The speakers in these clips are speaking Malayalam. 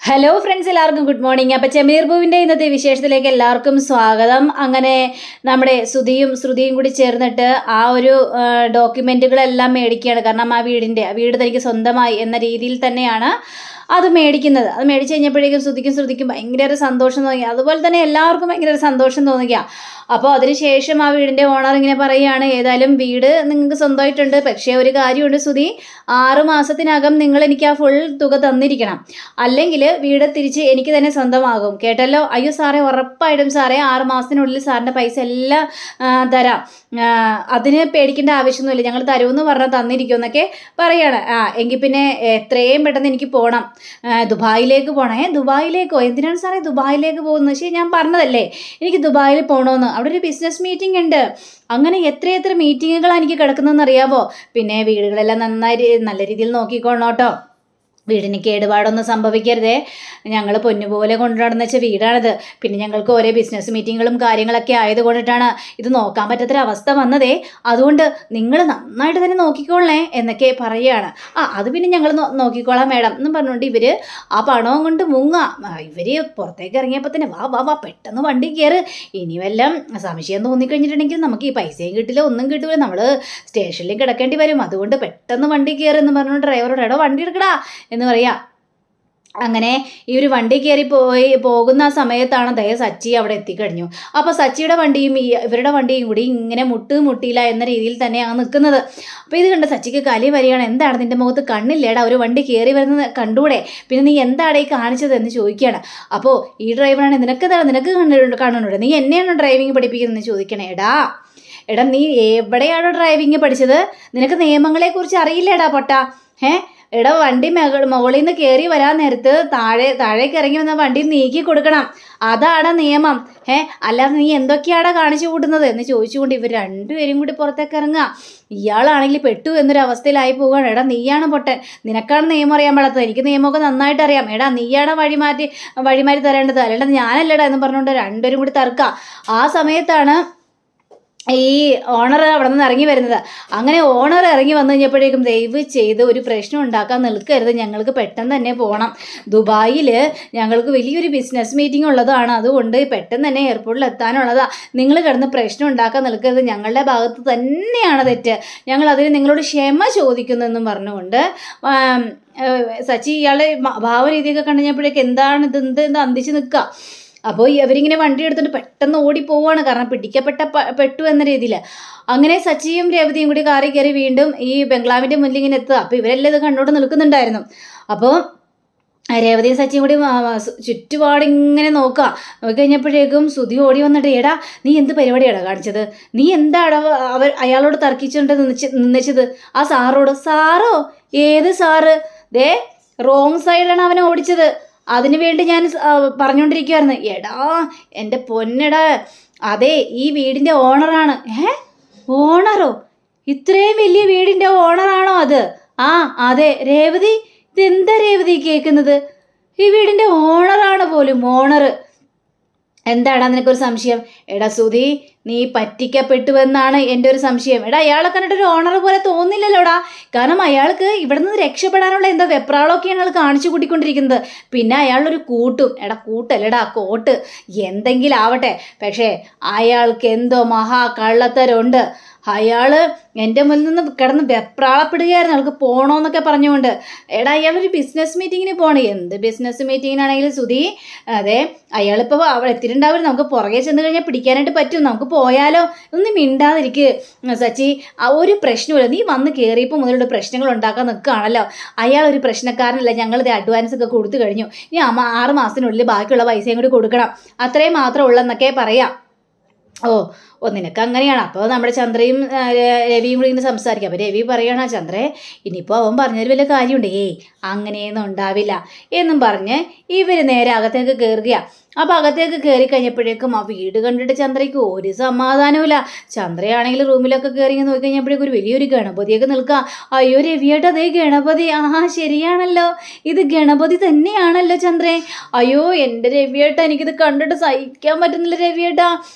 ഹലോ ഫ്രണ്ട്സ്, എല്ലാവർക്കും ഗുഡ് മോർണിംഗ്. അപ്പം ചെമീർ പൂവിൻ്റെ ഇന്നത്തെ വിശേഷത്തിലേക്ക് എല്ലാവർക്കും സ്വാഗതം. അങ്ങനെ നമ്മുടെ ശ്രുതിയും കൂടി ചേർന്നിട്ട് ആ ഒരു ഡോക്യുമെൻറ്റുകളെല്ലാം മേടിക്കുകയാണ്. കാരണം ആ വീട് തനിക്ക് സ്വന്തമായി എന്ന രീതിയിൽ തന്നെയാണ് അത് മേടിക്കുന്നത്. അത് മേടിച്ച് കഴിഞ്ഞപ്പോഴേക്കും ശ്രുതിക്കും ഭയങ്കര സന്തോഷം തോന്നി. അതുപോലെ തന്നെ എല്ലാവർക്കും ഭയങ്കര സന്തോഷം തോന്നുക. അപ്പോൾ അതിനുശേഷം ആ വീടിൻ്റെ ഓണർ ഇങ്ങനെ പറയുകയാണ്, ഏതായാലും വീട് നിങ്ങൾക്ക് സ്വന്തമായിട്ടുണ്ട്, പക്ഷേ ഒരു കാര്യമുണ്ട് ശ്രുതി, 6 മാസത്തിനകം നിങ്ങൾ എനിക്ക് ആ ഫുൾ തുക തന്നിരിക്കണം, അല്ലെങ്കിൽ വീട് തിരിച്ച് എനിക്ക് തന്നെ സ്വന്തമാകും. കേട്ടല്ലോ? അയ്യോ സാറേ, ഉറപ്പായിട്ടും സാറേ, 6 മാസത്തിനുള്ളിൽ സാറിൻ്റെ പൈസ എല്ലാം തരാം, അതിന് പേടിക്കേണ്ട ആവശ്യമൊന്നുമില്ല, ഞങ്ങൾ തരുമെന്ന് പറഞ്ഞാൽ തന്നിരിക്കും എന്നൊക്കെ പറയാണ്. എങ്കിൽ പിന്നെ എത്രയും പെട്ടെന്ന് എനിക്ക് പോകണം, ദുബായിലേക്ക് പോകണേ. ദുബായിലേക്കോ? എന്തിനാണ് സാറേ ദുബായിലേക്ക് പോകുന്നത്? ശരി, ഞാൻ പറഞ്ഞതല്ലേ എനിക്ക് ദുബായിൽ പോകണമെന്ന്. അവിടെ ഒരു ബിസിനസ് മീറ്റിംഗ് ഉണ്ട്. അങ്ങനെ എത്ര മീറ്റിങ്ങുകളാണ് എനിക്ക് കിടക്കുന്നതെന്ന് അറിയാമോ? പിന്നെ വീടുകളെല്ലാം നല്ല രീതിയിൽ നോക്കിക്കോണം കേട്ടോ. വീടിന് കേടുപാടൊന്നും സംഭവിക്കരുതേ. ഞങ്ങൾ പൊന്നുപോലെ കൊണ്ടുനടന്ന് വെച്ച വീടാണിത്. പിന്നെ ഞങ്ങൾക്ക് ഓരോ ബിസിനസ് മീറ്റിങ്ങുകളും കാര്യങ്ങളൊക്കെ ആയതുകൊണ്ടിട്ടാണ് ഇത് നോക്കാൻ പറ്റാത്തൊരവസ്ഥ വന്നതേ. അതുകൊണ്ട് നിങ്ങൾ നന്നായിട്ട് തന്നെ നോക്കിക്കോളേ എന്നൊക്കെ പറയുകയാണ്. അത് പിന്നെ ഞങ്ങൾ നോക്കിക്കോളാം മേഡം എന്നും പറഞ്ഞുകൊണ്ട് ഇവർ ആ പണവും കൊണ്ട് ഇവർ പുറത്തേക്ക് ഇറങ്ങിയപ്പോൾ തന്നെ വാ പെട്ടെന്ന് വണ്ടി കയറ്, ഇനി വല്ലതും സംശയം തോന്നിക്കഴിഞ്ഞിട്ടുണ്ടെങ്കിൽ നമുക്ക് ഈ പൈസയും കിട്ടില്ല, ഒന്നും കിട്ടില്ല, നമ്മൾ സ്റ്റേഷനിൽ കിടക്കേണ്ടി വരും. അതുകൊണ്ട് പെട്ടെന്ന് വണ്ടി കയറ് എന്ന് പറഞ്ഞുകൊണ്ട് ഡ്രൈവറോട് എടോ വണ്ടി എടുക്കടാ എന്ന് പറയാം. അങ്ങനെ ഈ ഒരു വണ്ടി കയറി പോകുന്ന ആ സമയത്താണ് സച്ചി അവിടെ എത്തിക്കഴിഞ്ഞു. അപ്പോൾ സച്ചിയുടെ വണ്ടിയും ഇവരുടെ വണ്ടിയും കൂടി ഇങ്ങനെ മുട്ടിയില്ല എന്ന രീതിയിൽ തന്നെയാണ് നിൽക്കുന്നത്. അപ്പോൾ ഇത് കണ്ട സച്ചിക്ക് കലി വരികയാണ്. എന്താണ് നിൻ്റെ മുഖത്ത് കണ്ണില്ലേടാ, ഒരു വണ്ടി കയറി വരുന്നത് കണ്ടൂടെ, പിന്നെ നീ എന്താണ് ഈ കാണിച്ചത് എന്ന് ചോദിക്കുകയാണ്. അപ്പോൾ ഈ ഡ്രൈവറാണ്, നിനക്ക് കാണുന്നുണ്ട്, നീ എന്നെയാണ് ഡ്രൈവിംഗ് പഠിപ്പിക്കുന്നതെന്ന് ചോദിക്കണേ. എടാ നീ എവിടെയാണോ ഡ്രൈവിംഗ് പഠിച്ചത്? നിനക്ക് നിയമങ്ങളെക്കുറിച്ച് അറിയില്ലേടാ പൊട്ട? വണ്ടി മുകളിൽ നിന്ന് കയറി വരാൻ നേരത്ത് താഴേക്ക് ഇറങ്ങി വന്ന വണ്ടി നീക്കി കൊടുക്കണം, അതാണ് നിയമം. അല്ലാതെ നീ എന്തൊക്കെയാടാ കാണിച്ചു കൂട്ടുന്നത് എന്ന് ചോദിച്ചുകൊണ്ട് ഇവർ രണ്ടുപേരും കൂടി പുറത്തേക്ക് ഇറങ്ങുക. ഇയാളാണെങ്കിൽ പെട്ടു എന്നൊരവസ്ഥയിലായി പോവുകയാണ്. നീയാണ് പൊട്ടൻ, നിനക്കാണ് നിയമം അറിയാൻ പാടാത്തത്, എനിക്ക് നിയമമൊക്കെ നന്നായിട്ട് അറിയാം. നീയാണ് വഴിമാറ്റി തരേണ്ടത്, അല്ലാണ്ട് ഞാനല്ലടാ എന്ന് പറഞ്ഞുകൊണ്ട് രണ്ടുപേരും കൂടി തർക്കുക. ആ സമയത്താണ് ഈ ഓണർ അവിടെ നിന്ന് ഇറങ്ങി വരുന്നത്. അങ്ങനെ ഓണർ ഇറങ്ങി വന്നു കഴിഞ്ഞപ്പോഴേക്കും ദയവ് ചെയ്ത് ഒരു പ്രശ്നം ഉണ്ടാക്കാൻ നിൽക്കരുത്, ഞങ്ങൾക്ക് പെട്ടെന്ന് തന്നെ പോകണം, ദുബായിൽ ഞങ്ങൾക്ക് വലിയൊരു ബിസിനസ് മീറ്റിംഗ് ഉള്ളതാണ്, അതുകൊണ്ട് പെട്ടെന്ന് തന്നെ എയർപോർട്ടിൽ എത്താനുള്ളതാണ്, നിങ്ങൾ കിടന്ന് പ്രശ്നം ഉണ്ടാക്കാൻ നിൽക്കരുത്, ഞങ്ങളുടെ ഭാഗത്ത് തന്നെയാണ് തെറ്റ്, ഞങ്ങൾ അതിന് നിങ്ങളോട് ക്ഷമ ചോദിക്കുന്നെന്നും പറഞ്ഞുകൊണ്ട് സച്ചി ഇയാളുടെ ഭാവരീതിയൊക്കെ കണ്ടുകഴിഞ്ഞപ്പോഴേക്കും എന്താണ് ഇത് അന്തിച്ച് നിൽക്കുക. അപ്പോൾ അവരിങ്ങനെ വണ്ടി എടുത്തിട്ട് പെട്ടെന്ന് ഓടിപ്പോവാണ്, കാരണം പെട്ടു എന്ന രീതിയിൽ. അങ്ങനെ സച്ചിയും രേവതിയും കൂടി കാറിൽ കയറി വീണ്ടും ഈ ബംഗ്ലാവിൻ്റെ മുന്നിൽ ഇങ്ങനെ എത്തുക. അപ്പോൾ ഇവരെല്ലാം ഇത് കണ്ടോണ്ട് നിൽക്കുന്നുണ്ടായിരുന്നു. അപ്പോൾ രേവതിയും സച്ചിയും കൂടി ചുറ്റുപാടിങ്ങനെ നോക്കിക്കഴിഞ്ഞപ്പോഴേക്കും ശ്രുതി ഓടി വന്നിട്ട്, നീ എന്ത് പരിപാടിയാടാ കാണിച്ചത്? നീ എന്താടാ അയാളോട് തർക്കിച്ചുകൊണ്ട് നിന്നിച്ചത്? ആ സാറോട്? സാറോ? ഏത് സാറ്? റോങ് സൈഡാണ് അവനെ ഓടിച്ചത്, അതിനു വേണ്ടി ഞാൻ പറഞ്ഞുകൊണ്ടിരിക്കുവായിരുന്നു. എൻ്റെ പൊന്നെടാ, അതെ ഈ വീടിൻ്റെ ഓണറാണ്. ഓണറോ? ഇത്രയും വലിയ വീടിൻ്റെ ഓണറാണോ അത്? അതെ. രേവതി, ഇതെന്താ രേവതി കേൾക്കുന്നത്? ഈ വീടിൻ്റെ ഓണറാണ് പോലും, ഓണർ. എന്താടാ നിനക്കൊരു സംശയം? ശ്രുതി, നീ പറ്റിക്കപ്പെട്ടുവെന്നാണ് എൻ്റെ ഒരു സംശയം. അയാളെ കണ്ടിട്ടൊരു ഓണർ പോലെ തോന്നില്ലല്ലോടാ, കാരണം അയാൾക്ക് ഇവിടെ നിന്ന് രക്ഷപ്പെടാനുള്ള എന്തോ വെപ്രാളമൊക്കെയാണ് അയാൾ കാണിച്ചു കൂട്ടിക്കൊണ്ടിരിക്കുന്നത്. പിന്നെ അയാളൊരു കൂട്ടല്ലടാ കോട്ട്, എന്തെങ്കിലും ആവട്ടെ, പക്ഷേ അയാൾക്ക് എന്തോ കള്ളത്തരമുണ്ട്. അയാൾ എൻ്റെ മുന്നിൽ നിന്ന് കിടന്ന് വെപ്രാളപ്പെടുകയായിരുന്നു, അയാൾക്ക് പോകണമെന്നൊക്കെ പറഞ്ഞുകൊണ്ട്. അയാളൊരു ബിസിനസ് മീറ്റിങ്ങിന് പോകണം. എന്ത് ബിസിനസ് മീറ്റിങ്ങിനാണെങ്കിലും ശ്രുതി, അതെ അയാളിപ്പോൾ അവിടെ എത്തിയിട്ടുണ്ടാവില്ല, നമുക്ക് പുറകെ ചെന്ന് കഴിഞ്ഞാൽ പിടിക്കാനായിട്ട് പറ്റും, നമുക്ക് പോയാലോ? ഒന്നും മിണ്ടാതിരിക്ക് സച്ചി, ഒരു പ്രശ്നമില്ല, നീ വന്ന് കയറിയപ്പോൾ മുതലുള്ള പ്രശ്നങ്ങൾ ഉണ്ടാക്കാൻ നിൽക്കുകയാണല്ലോ. അയാളൊരു പ്രശ്നക്കാരനല്ല, ഞങ്ങളിത് അഡ്വാൻസ് ഒക്കെ കൊടുത്തു കഴിഞ്ഞു, ഇനി 6 മാസത്തിനുള്ളിൽ ബാക്കിയുള്ള പൈസയും കൂടി കൊടുക്കണം, അത്രയും മാത്രം ഉള്ളെന്നൊക്കെ പറയാം. നിനക്ക് അങ്ങനെയാണ്. അപ്പോൾ നമ്മുടെ ചന്ദ്രയും രവിയും കൂടി ഇങ്ങനെ സംസാരിക്കാം. അപ്പോൾ രവി പറയണ, ചന്ദ്രേ ഇനിയിപ്പോൾ അവൻ പറഞ്ഞൊരു വലിയ കാര്യമുണ്ട്, അങ്ങനെയൊന്നും ഉണ്ടാവില്ല എന്നും പറഞ്ഞ് ഇവർ നേരെ അകത്തേക്ക് കയറുകയാണ്. അപ്പോൾ അകത്തേക്ക് കയറി കഴിഞ്ഞപ്പോഴേക്കും ആ വീട് കണ്ടിട്ട് ചന്ദ്രയ്ക്ക് ഒരു സമാധാനവുമില്ല. ചന്ദ്രയാണെങ്കിൽ റൂമിലൊക്കെ കയറി നോക്കി കഴിഞ്ഞപ്പോഴേക്കും ഒരു വലിയൊരു ഗണപതിയൊക്കെ നിൽക്കുക. അയ്യോ രവിയേട്ടാ, അതേ ഗണപതി, ശരിയാണല്ലോ, ഇത് ഗണപതി തന്നെയാണല്ലോ ചന്ദ്രേ. അയ്യോ എൻ്റെ രവിയേട്ടാ, എനിക്കിത് കണ്ടിട്ട് സഹിക്കാൻ പറ്റുന്നില്ല രവിയേട്ടാ,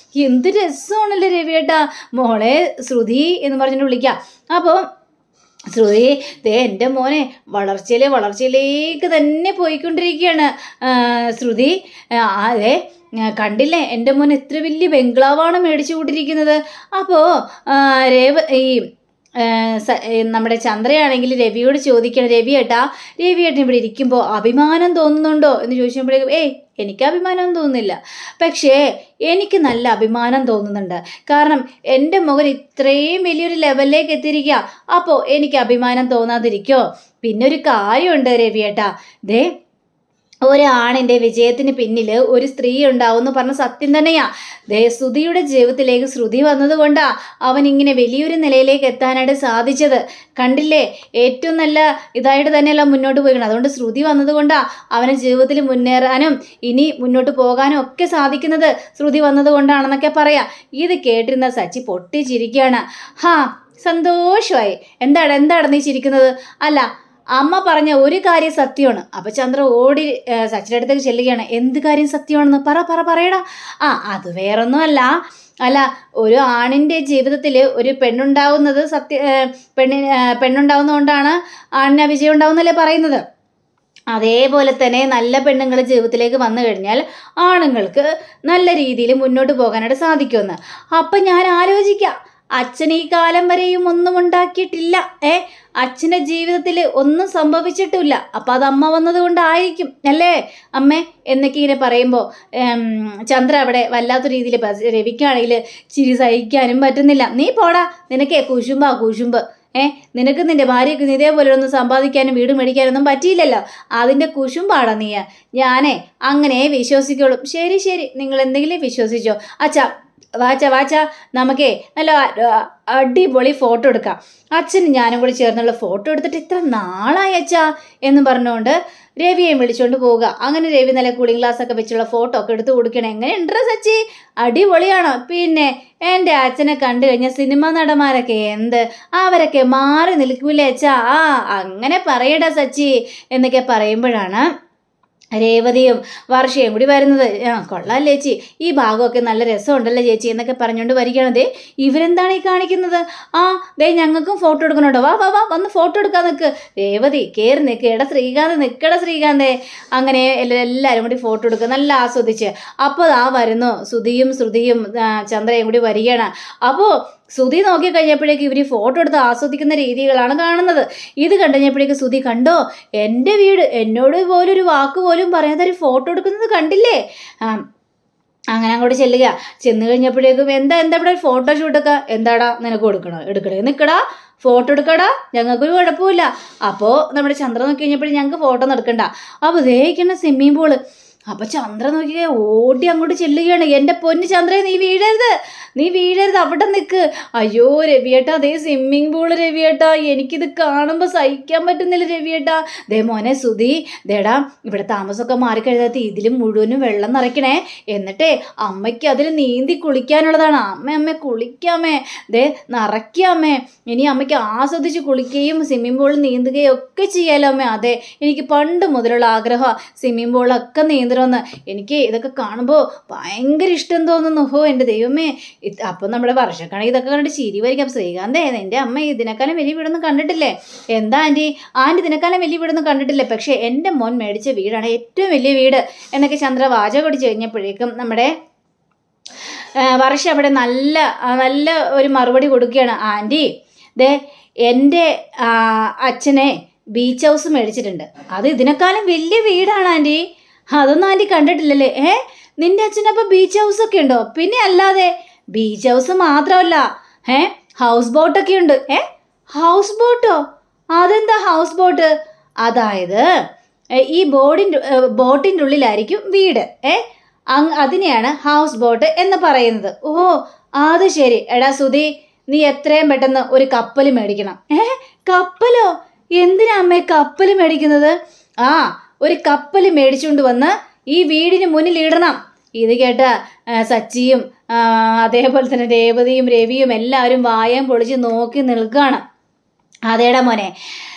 എന്ത് രസമാണല്ലോ രവിയേട്ടാ. മോളെ ശ്രുതി എന്ന് പറഞ്ഞിട്ട് വിളിക്കാം. അപ്പോൾ ശ്രുതി ദേ എൻ്റെ മോനെ വളർച്ചയിലേക്ക് തന്നെ പോയിക്കൊണ്ടിരിക്കുകയാണ്. ശ്രുതി അതെ കണ്ടില്ലേ എൻ്റെ മോൻ എത്ര വലിയ ബംഗ്ലാവാണ് മേടിച്ചു കൊണ്ടിരിക്കുന്നത്. അപ്പോൾ ഈ നമ്മുടെ ചന്ദ്രയാണെങ്കിൽ രവിയോട് ചോദിക്കണം, രവിയേട്ടൻ ഇവിടെ ഇരിക്കുമ്പോൾ അഭിമാനം തോന്നുന്നുണ്ടോ എന്ന് ചോദിച്ചപ്പോഴേക്കും എനിക്ക് അഭിമാനം തോന്നുന്നില്ല, പക്ഷേ എനിക്ക് നല്ല അഭിമാനം തോന്നുന്നുണ്ട്. കാരണം എൻ്റെ മകൻ ഇത്രയും വലിയൊരു ലെവലിലേക്ക് എത്തിയിരിക്കുക. അപ്പോൾ എനിക്ക് അഭിമാനം തോന്നാതിരിക്കോ? പിന്നെ ഒരു കാര്യമുണ്ട് രവിയേട്ടാ, ദേ ഒരാണിൻ്റെ വിജയത്തിന് പിന്നിൽ ഒരു സ്ത്രീ ഉണ്ടാവും എന്ന് പറഞ്ഞ സത്യം തന്നെയാ. ശ്രുതിയുടെ ജീവിതത്തിലേക്ക് ശ്രുതി വന്നതുകൊണ്ടാ അവൻ ഇങ്ങനെ വലിയൊരു നിലയിലേക്ക് എത്താനായിട്ട് സാധിച്ചത്. കണ്ടില്ലേ, ഏറ്റവും നല്ല ഇതായിട്ട് തന്നെയല്ല മുന്നോട്ട് പോയിക്കണം. അതുകൊണ്ട് ശ്രുതി വന്നതുകൊണ്ടാ അവന് ജീവിതത്തിൽ മുന്നേറാനും ഇനി മുന്നോട്ട് പോകാനും ഒക്കെ സാധിക്കുന്നത് ശ്രുതി വന്നതുകൊണ്ടാണെന്നൊക്കെ പറയാം. ഇത് കേട്ടിരുന്ന സച്ചി പൊട്ടിച്ചിരിക്കുകയാണ്. സന്തോഷമായി. എന്താണ് നീ ചിരിക്കുന്നത്? അല്ല, അമ്മ പറഞ്ഞ ഒരു കാര്യം സത്യമാണ്. അപ്പം ചന്ദ്ര ഓടി സച്ചിൻ്റെ അടുത്തേക്ക് ചെല്ലുകയാണ്. എന്ത് കാര്യം സത്യമാണെന്ന് പറയടാ. അത് വേറൊന്നും അല്ല, ഒരു ആണിൻ്റെ ജീവിതത്തിൽ ഒരു പെണ്ണുണ്ടാവുന്നത് പെണ്ണുണ്ടാവുന്നതുകൊണ്ടാണ് ആണിന് വിജയം ഉണ്ടാവുന്നല്ലേ പറയുന്നത്. അതേപോലെ തന്നെ നല്ല പെണ്ണുങ്ങൾ ജീവിതത്തിലേക്ക് വന്നു കഴിഞ്ഞാൽ ആണുങ്ങൾക്ക് നല്ല രീതിയിൽ മുന്നോട്ട് പോകാനായിട്ട് സാധിക്കുമെന്ന്. അപ്പം ഞാൻ ആലോചിക്കാം, അച്ഛൻ ഈ കാലം വരെയും ഒന്നും ഉണ്ടാക്കിയിട്ടില്ല. അച്ഛൻ്റെ ജീവിതത്തിൽ ഒന്നും സംഭവിച്ചിട്ടില്ല. അപ്പം അത് അമ്മ വന്നത് കൊണ്ടായിരിക്കും അല്ലേ അമ്മേ എന്നൊക്കെ ഇങ്ങനെ പറയുമ്പോൾ ചന്ദ്ര അവിടെ വല്ലാത്ത രീതിയിൽ രവിക്കാണെങ്കിൽ ചിരി സഹിക്കാനും പറ്റുന്നില്ല. നീ പോടാ, നിനക്കേ കുശുമ്പ്. നിനക്ക് നിന്റെ ഭാര്യയ്ക്ക് ഇതേപോലെ ഒന്നും സമ്പാദിക്കാനും വീട് മേടിക്കാനൊന്നും പറ്റിയില്ലല്ലോ, അതിൻ്റെ കുശുമ്പാടാ നീ. ഞാനേ അങ്ങനെ വിശ്വസിക്കോളും. ശരി, നിങ്ങൾ എന്തെങ്കിലും വിശ്വസിച്ചോ. അച്ഛാ വാച്ച നമുക്കേ നല്ല അടിപൊളി ഫോട്ടോ എടുക്കാം. അച്ഛനും ഞാനും കൂടി ചേർന്നുള്ള ഫോട്ടോ എടുത്തിട്ട് ഇത്ര നാളായി അച്ഛാ എന്ന് പറഞ്ഞുകൊണ്ട് രവിയെ വിളിച്ചുകൊണ്ട് പോവുക. അങ്ങനെ രവി നല്ല കൂളിംഗ് ഗ്ലാസ് ഒക്കെ വെച്ചുള്ള ഫോട്ടോ ഒക്കെ എടുത്ത് കൊടുക്കണം. എങ്ങനെയുണ്ട് സച്ചി? അടിപൊളിയാണോ? പിന്നെ എൻ്റെ അച്ഛനെ കണ്ടു കഴിഞ്ഞാൽ സിനിമ നടന്മാരൊക്കെ അവരൊക്കെ മാറി നിൽക്കൂലേ അച്ഛാ? അങ്ങനെ പറയടാ സച്ചി എന്നൊക്കെ പറയുമ്പോഴാണ് രേവതിയും വർഷയും കൂടി വരുന്നത്. കൊള്ളാല്ലേ ചേച്ചി, ഈ ഭാഗമൊക്കെ നല്ല രസമുണ്ടല്ലോ ചേച്ചി എന്നൊക്കെ പറഞ്ഞുകൊണ്ട് വരികയാണത്. ഇവരെന്താണ് ഈ കാണിക്കുന്നത്? ഞങ്ങൾക്കും ഫോട്ടോ എടുക്കണോട്ടോ, വാ വന്ന് ഫോട്ടോ എടുക്കാൻ നിൽക്ക്. രേവതി കയറി നിൽക്കുക, നിൽക്കട ശ്രീകാന്തേ. അങ്ങനെ എല്ലാവരും കൂടി ഫോട്ടോ എടുക്കുക, നല്ല ആസ്വദിച്ച്. അപ്പോൾ വരുന്നു ശ്രുതിയും ചന്ദ്രയും കൂടി വരികയാണ്. അപ്പോൾ ശ്രുതി നോക്കി കഴിഞ്ഞപ്പോഴേക്ക് ഇവർ ഫോട്ടോ എടുത്ത് ആസ്വദിക്കുന്ന രീതികളാണ് കാണുന്നത്. ഇത് കണ്ടുകഴിഞ്ഞപ്പോഴേക്ക് ശ്രുതി കണ്ടോ, എൻ്റെ വീട് എന്നോട് പോലും ഒരു വാക്ക് പോലും പറയാതെ ഒരു ഫോട്ടോ എടുക്കുന്നത് കണ്ടില്ലേ? അങ്ങനെ അങ്ങോട്ട് ചെന്ന് കഴിഞ്ഞപ്പോഴേക്കും എന്താ ഇവിടെ ഫോട്ടോ ഷൂട്ടൊക്കെ എന്താടാ നിനക്ക് എടുക്കണേ നിൽക്കടാ, ഫോട്ടോ എടുക്കടാ, ഞങ്ങൾക്കൊരു കുഴപ്പമില്ല. അപ്പോൾ നമ്മുടെ ചന്ദ്ര നോക്കി കഴിഞ്ഞപ്പോഴും ഞങ്ങൾക്ക് ഫോട്ടോ ഒന്നും എടുക്കണ്ട. അപ്പോൾ ദേഹിക്കണ സ്വിമ്മിങ് പൂള്. അപ്പോൾ ചന്ദ്ര നോക്കിയ ഓടി അങ്ങോട്ട് ചെല്ലുകയാണ്. എൻ്റെ പൊന്ന് ചന്ദ്ര, നീ വീഴരുത്, അവിടെ നിൽക്ക്. അയ്യോ രവിയേട്ടാ, അതേ സ്വിമ്മിങ് പൂള് രവിയേട്ടാ, എനിക്കിത് കാണുമ്പോൾ സഹിക്കാൻ പറ്റുന്നില്ല രവിയേട്ടാ. മോനെ ശ്രുതി, ഇവിടെ താമസമൊക്കെ മാറിക്കഴിഞ്ഞാൽ ഇതിലും മുഴുവനും വെള്ളം നിറയ്ക്കണേ. എന്നിട്ടേ അമ്മയ്ക്ക് അതിൽ നീന്തി കുളിക്കാനുള്ളതാണ്. അമ്മ കുളിക്കാമേ, നിറയ്ക്കാമേ. ഇനി അമ്മയ്ക്ക് ആസ്വദിച്ച് കുളിക്കുകയും സ്വിമ്മിങ് പൂളിൽ നീന്തുകയും ഒക്കെ ചെയ്യാലോ അമ്മേ. അതെ, എനിക്ക് പണ്ട് മുതലുള്ള ആഗ്രഹമാണ് സ്വിമ്മിങ് പൂളൊക്കെ നീന്തണമെന്ന്. എനിക്ക് ഇതൊക്കെ കാണുമ്പോൾ ഭയങ്കര ഇഷ്ടം തോന്നുന്നു. എൻ്റെ ദൈവമേ. അപ്പം നമ്മുടെ വർഷക്കാണെങ്കിൽ ഇതൊക്കെ കണ്ടിട്ട് ചിരി വരിക്കാം. ശ്രീകാന്തേ, എൻ്റെ അമ്മ ഇതിനേക്കാളും വലിയ വീടൊന്നും കണ്ടിട്ടില്ലേ? എന്താ ആൻറ്റി ഇതിനേക്കാളും വലിയ വീടൊന്നും കണ്ടിട്ടില്ലേ? പക്ഷേ എൻ്റെ മോൻ മേടിച്ച വീടാണ് ഏറ്റവും വലിയ വീട് എന്നൊക്കെ ചന്ദ്ര വാചകം അടിച്ച് കഴിഞ്ഞപ്പോഴേക്കും നമ്മുടെ വർഷ അവിടെ നല്ല ഒരു മറുപടി കൊടുക്കുകയാണ്. ആൻറ്റി എൻ്റെ അച്ഛനെ ബീച്ച് ഹൗസ് മേടിച്ചിട്ടുണ്ട്. അത് ഇതിനേക്കാളും വലിയ വീടാണ് ആൻറ്റി. അതൊന്നും ആൻറ്റി കണ്ടിട്ടില്ലല്ലേ? നിൻ്റെ അച്ഛനപ്പോൾ ബീച്ച് ഹൗസൊക്കെ ഉണ്ടോ? പിന്നെ അല്ലാതെ ബീച്ച് ഹൗസ് മാത്രമല്ല, ഹൗസ് ബോട്ടൊക്കെ ഉണ്ട്. ഹൗസ് ബോട്ടോ? അതെന്താ ഹൗസ് ബോട്ട്? അതായത് ഈ ബോട്ടിൻ്റെ ഉള്ളിലായിരിക്കും വീട്. അതിനെയാണ് ഹൗസ് ബോട്ട് എന്ന് പറയുന്നത്. അത് ശരി. എടാ ശ്രുതി, നീ എത്രയും പെട്ടെന്ന് ഒരു കപ്പൽ മേടിക്കണം. കപ്പലോ? എന്തിനാ അമ്മേ കപ്പൽ മേടിക്കുന്നത്? ഒരു കപ്പൽ മേടിച്ചുകൊണ്ട് വന്ന് ഈ വീടിന് മുന്നിൽ ഇടണം. ഇത് കേട്ട സച്ചിയും അതേപോലെ തന്നെ രേവതിയും രവിയും എല്ലാവരും വായം പൊളിച്ച് നോക്കി നിൽക്കുകയാണ്. അതേടാ മോനെ,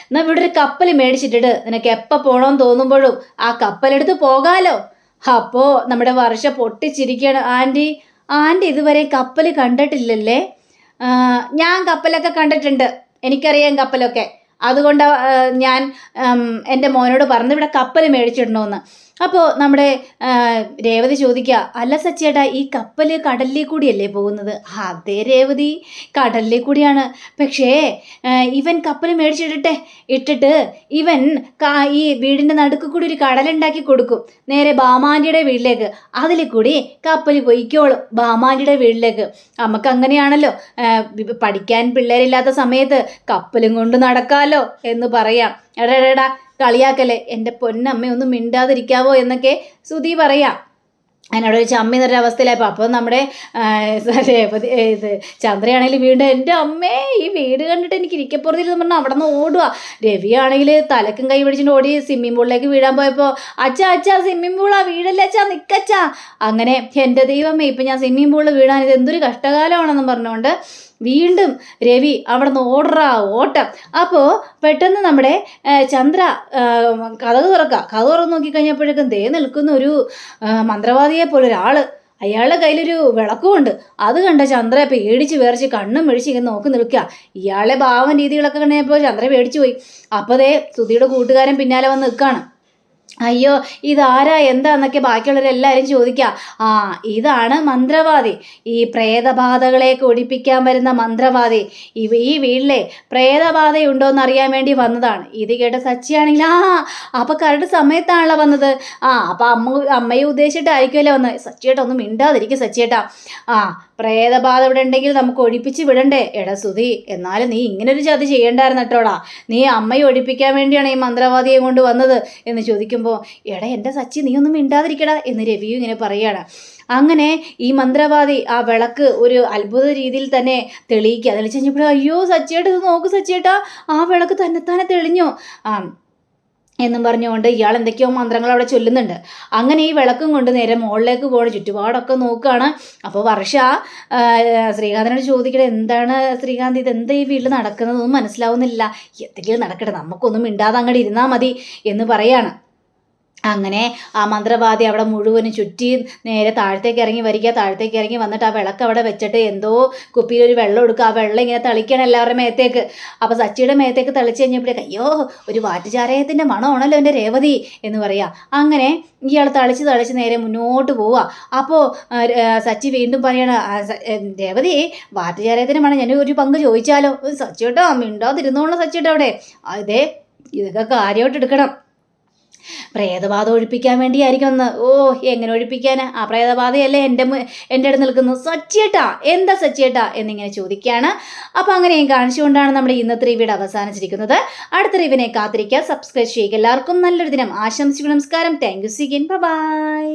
എന്നാൽ ഇവിടെ ഒരു കപ്പൽ മേടിച്ചിട്ടിട്ട് നിനക്ക് എപ്പോൾ പോകണമെന്ന് തോന്നുമ്പോഴും ആ കപ്പലെടുത്ത് പോകാലോ. അപ്പോൾ നമ്മുടെ വർഷ പൊട്ടിച്ചിരിക്കുകയാണ്. ആൻറ്റി ഇതുവരെ കപ്പൽ കണ്ടിട്ടില്ലല്ലേ? ഞാൻ കപ്പലൊക്കെ കണ്ടിട്ടുണ്ട്, എനിക്കറിയാം കപ്പലൊക്കെ. അതുകൊണ്ട് ഞാൻ എൻ്റെ മോനോട് പറഞ്ഞു ഇവിടെ കപ്പൽ മേടിച്ചിടണമെന്ന്. അപ്പോൾ നമ്മുടെ രേവതി ചോദിക്കുക, അല്ല സച്ചേട്ടാ ഈ കപ്പൽ കടലിൽ കൂടിയല്ലേ പോകുന്നത്? അതേ രേവതി, കടലിൽ കൂടിയാണ്. പക്ഷേ ഇവൻ കപ്പൽ ഇട്ടിട്ട് ഇവൻ ഈ വീടിൻ്റെ നടുക്ക് കൂടി ഒരു കടലുണ്ടാക്കി കൊടുക്കും, നേരെ ബാമാൻ്റിയുടെ വീട്ടിലേക്ക്. അതിൽ കൂടി കപ്പൽ പൊയ്ക്കോളും ബാമാൻ്റിയുടെ വീട്ടിലേക്ക്. നമുക്ക് അങ്ങനെയാണല്ലോ, പഠിക്കാൻ പിള്ളേരില്ലാത്ത സമയത്ത് കപ്പലും കൊണ്ട് നടക്കാമല്ലോ എന്ന് പറയാം. എടാ കളിയാക്കല്ലേ, എൻ്റെ പൊന്നമ്മ ഒന്നും മിണ്ടാതിരിക്കാവോ എന്നൊക്കെ സുധി പറയാം. അതിനവിടെ ഒരു ചമ്മി എന്നൊരു അവസ്ഥയിലായപ്പോൾ അപ്പോൾ നമ്മുടെ ചന്ദ്രയാണെങ്കിൽ വീണ്ടും എൻ്റെ അമ്മേ ഈ വീട് കണ്ടിട്ട് എനിക്ക് ഇരിക്കപ്പുറത്തില്ലെന്ന് പറഞ്ഞാൽ അവിടെ നിന്ന് ഓടുക. രവിയാണെങ്കിൽ തലക്കും കൈ പിടിച്ചിട്ട് ഓടി സ്വിമ്മിംഗ് പൂളിലേക്ക് വീഴാൻ പോയപ്പോൾ അച്ഛാ സ്വിമ്മിംഗ് പൂളാ, വീടല്ലേ അച്ഛാ, നിക്കച്ചാ. അങ്ങനെ എൻ്റെ ദൈവമേ ഇപ്പം ഞാൻ സ്വിമ്മിംഗ് പൂളിൽ വീഴാൻ ഇത് എന്തൊരു കഷ്ടകാലമാണെന്നും പറഞ്ഞുകൊണ്ട് വീണ്ടും രവി അവിടെ നിന്ന് ഓട്ടം. അപ്പോൾ പെട്ടെന്ന് നമ്മുടെ ചന്ദ്ര കഥക് തുറന്ന് നോക്കിക്കഴിഞ്ഞപ്പോഴേക്കും ദേ നിൽക്കുന്ന ഒരു മന്ത്രവാദിയെ പോലെ ഒരാൾ, അയാളുടെ കയ്യിലൊരു വിളക്കുമുണ്ട്. അത് കണ്ട ചന്ദ്ര പേടിച്ച് വിറച്ച് കണ്ണും മെടിച്ച് ഇങ്ങനെ നോക്കി നിൽക്കുക. ഇയാളെ ഭാവം രീതികളൊക്കെ കണ്ടപ്പോൾ ചന്ദ്ര പേടിച്ചു പോയി. അപ്പോൾ ദേ സുധിയുടെ കൂട്ടുകാരൻ പിന്നാലെ വന്ന് നിൽക്കുകയാണ്. അയ്യോ ഇതാരാ എന്താന്നൊക്കെ ബാക്കിയുള്ളവരെല്ലാവരും ചോദിക്കുക. ഇതാണ് മന്ത്രവാദി, ഈ പ്രേതബാധകളെയൊക്കെ ഒഴിപ്പിക്കാൻ വരുന്ന മന്ത്രവാദി. ഈ വീട്ടിലെ പ്രേതബാധയുണ്ടോ എന്ന് അറിയാൻ വേണ്ടി വന്നതാണ്. ഇത് കേട്ട സച്ചിയാണെങ്കിൽ അപ്പം കറക്റ്റ് സമയത്താണല്ലോ വന്നത്. അപ്പം അമ്മയെ ഉദ്ദേശിച്ചിട്ടായിരിക്കുമല്ലോ വന്നത്. സച്ചിയേട്ടാ ഒന്നും മിണ്ടാതിരിക്കും സച്ചിയേട്ടാ. പ്രേതബാധ ഇവിടെ ഉണ്ടെങ്കിൽ നമുക്ക് ഒഴിപ്പിച്ച് വിടണ്ടേ? എടാ സുധി, എന്നാലും നീ ഇങ്ങനൊരു ചതി ചെയ്യണ്ടായിരുന്നു കേട്ടോടാ. നീ അമ്മയെ ഒഴിപ്പിക്കാൻ വേണ്ടിയാണ് ഈ മന്ത്രവാദിയെ കൊണ്ട് വന്നത് എന്ന് ചോദിക്കുമ്പോൾ, എടാ എൻ്റെ സച്ചി നീ ഒന്നും മിണ്ടാതിരിക്കടാ എന്ന് രവിയും ഇങ്ങനെ പറയുകയാണ്. അങ്ങനെ ഈ മന്ത്രവാദി ആ വിളക്ക് ഒരു അത്ഭുത രീതിയിൽ തന്നെ തെളിയിക്കുക. തെളിച്ച് കഴിഞ്ഞപ്പോൾ അയ്യോ സച്ചിയേട്ടാ ഇത് നോക്ക് സച്ചിയേട്ടാ, ആ വിളക്ക് തന്നെത്താനെ തെളിഞ്ഞു എന്നും പറഞ്ഞുകൊണ്ട് ഇയാൾ എന്തൊക്കെയോ മന്ത്രങ്ങൾ അവിടെ ചൊല്ലുന്നുണ്ട്. അങ്ങനെ ഈ വിളക്കും കൊണ്ട് നേരെ മുകളിലേക്ക് പോകണം, ചുറ്റുപാടൊക്കെ നോക്കുകയാണ്. അപ്പോൾ വർഷ ശ്രീകാന്തിനോട് ചോദിക്കട്ടെ, എന്താണ് ശ്രീകാന്ത് ഇതെന്താ ഈ വീട്ടിൽ നടക്കുന്നതൊന്നും മനസ്സിലാവുന്നില്ല, എന്തെങ്കിലും നടക്കട്ടെ, നമുക്കൊന്നും മിണ്ടാതെ അങ്ങോട്ട് ഇരുന്നാൽ മതി എന്ന് പറയാണ്. അങ്ങനെ ആ മന്ത്രവാദി അവിടെ മുഴുവനും ചുറ്റി നേരെ താഴത്തേക്ക് ഇറങ്ങി വന്നിട്ട് ആ വിളക്ക് അവിടെ വെച്ചിട്ട് എന്തോ കുപ്പിയിലൊരു വെള്ളം എടുക്കുക. ആ വെള്ളം ഇങ്ങനെ തളിക്കണം എല്ലാവരുടെ മേത്തേക്ക്. അപ്പോൾ സച്ചിയുടെ മേത്തേക്ക് തളിച്ച് കഴിഞ്ഞപ്പോഴേക്ക് അയ്യോ ഒരു വാറ്റുചാരയത്തിൻ്റെ മണമാണല്ലോ എൻ്റെ രേവതി എന്ന് പറയാം. അങ്ങനെ ഇയാൾ തളിച്ച് നേരെ മുന്നോട്ട് പോവുക. അപ്പോൾ സച്ചി വീണ്ടും പറയണ, രേവതി വാറ്റുചാരയത്തിൻ്റെ മണം ഞാൻ ഒരു പങ്ക് ചോദിച്ചാലോ? സച്ചിയോട്ടോ മിണ്ടാതിരുന്നോളൂ സച്ചിയോട്ടോ അവിടെ. അതെ ഇതൊക്കെ കാര്യമായിട്ട് എടുക്കണം. പ്രേതബാധ ഒഴിപ്പിക്കാൻ വേണ്ടിയായിരിക്കും ഒന്ന്. എങ്ങനെ ഒഴിപ്പിക്കാനാ? ആ പ്രേതബാധയല്ലേ എൻ്റെ അടുത്ത് നിൽക്കുന്നു. സച്ചിയേട്ടാ എന്താ സച്ചിയേട്ടാ എന്നിങ്ങനെ ചോദിക്കുകയാണ്. അപ്പോൾ അങ്ങനെയും കാണിച്ചുകൊണ്ടാണ് നമ്മുടെ ഇന്നത്തെ റിവ്യൂടെ അവസാനിച്ചിരിക്കുന്നത്. അടുത്ത റിവ്യൂവിനെ കാത്തിരിക്കുക, സബ്സ്ക്രൈബ് ചെയ്യുക. എല്ലാവർക്കും നല്ലൊരു ദിനം ആശംസിക്കുന്നു. നമസ്കാരം. Thank you. See again. By.